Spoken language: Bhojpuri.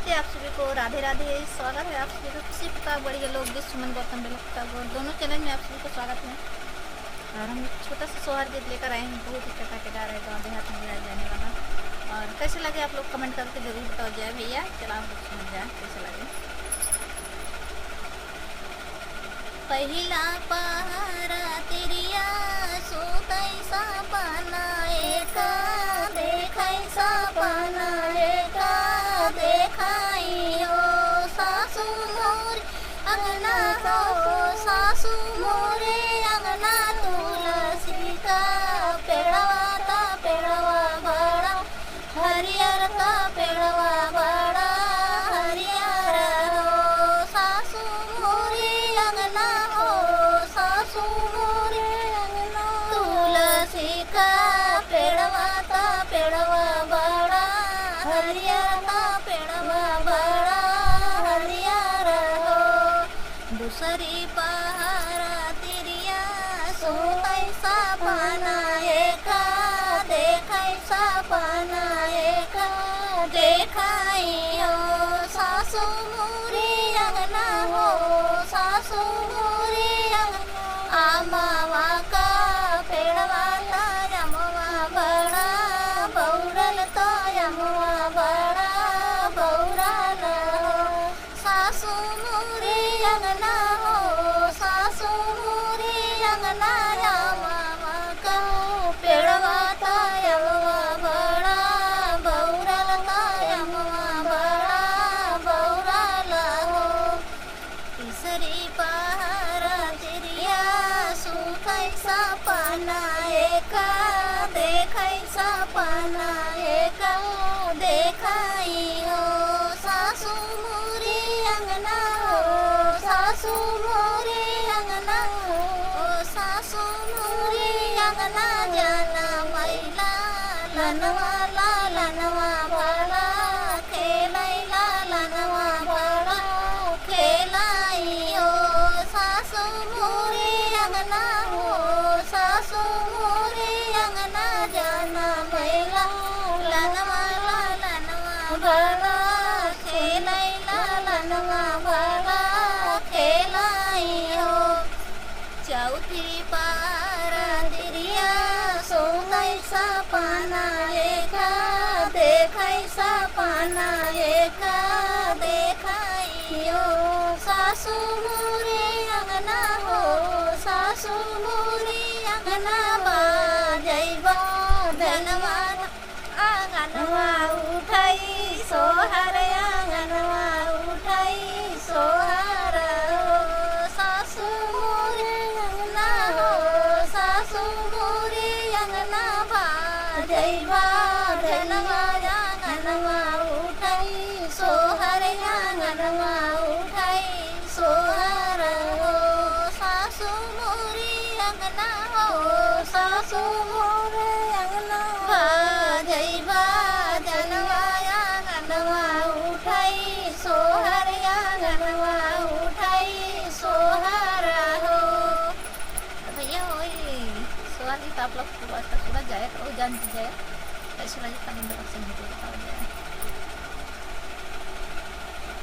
नमस्ते आप सभी को, राधे राधे। स्वागत है आप सभी का खुशी प्रताप बड़ी लोग जिस सुमन गौतम प्रताप दोनों चैनल में आप सभी को स्वागत है। और हम एक छोटा सा सोहर गीत लेकर आए हैं, बहुत ही चटाकेदार है, गाँव देहात में गाया जाने वाला। और कैसे लगे आप लोग कमेंट करके जरूर बताओ जाए भैया। चला हम लोग सुन जाए कैसे लगे। पहिला पहारा तेरिया सोतै सपना एक देखै सपना एक देखाई हो सासू मोरे अंगना हो सासू मोरे अंगना तुलसी का पेड़वा बड़ा हरियर का पेड़वा बड़ा हरियर हो सासू मोरे अंगना हो सासू मोरे अंगना तुलसी का पेड़वा बड़ा हरियर का पेड़वा बड़ा हरियर हो। दूसरी पहारा तिरिया सोतै सपना एक देखै सपना एक देखाई हो सासू मोरे अंगना हो सासू मोरे अंगना आमावा का पेड़वा यमवा बड़ा बौरल तो यमवा बड़ा बौरल हो सासू मोरे अंगना हो सासू मोरे अंगना यमवा का पेड़वा तो यमवा बड़ा बौरल तो यमवा बड़ा बौरल हो। तीसरी पहारा तिरिया सुतै सपना एक देखै सपना एक देखाई हो सासू मोरे अंगना हो सासू मोरे अंगना हो सासू मोरे अंगना जाना मैला लनवा बड़ा खेलैला लनवा बड़ा खेलाई हो सासू मोरे अंगना हो सासू मोरे अंगना जाना मैला लनवा बड़ा खेलैला लनवा बड़ा खेलाई हो। चौथी पहारा तिरिया सोतै सपना एक देखै सपना एक देखाई हो सासू मोरे अंगना हो सासू मोरे अंगना बाजैबा धनवा आंगनवा उठै सोहर आंगनवा उठै सोहर हो सासू मोरे अंगना हो सासू मोरे अंगना बाजैबा धनवा आंगनवा उठै सोहर आंगनवा उठै सोहर हो सासू मोरे अंगना हो सासू मोरे अंगना बाजैबा धनवा आंगनवा उठै सोहर आंगनवा उठै सोहर हो। भैया वही सोहर गीत आप लोग सुना जाए और जान जाए कैसे लगे कमेंट बॉक्स में बताओ जाए।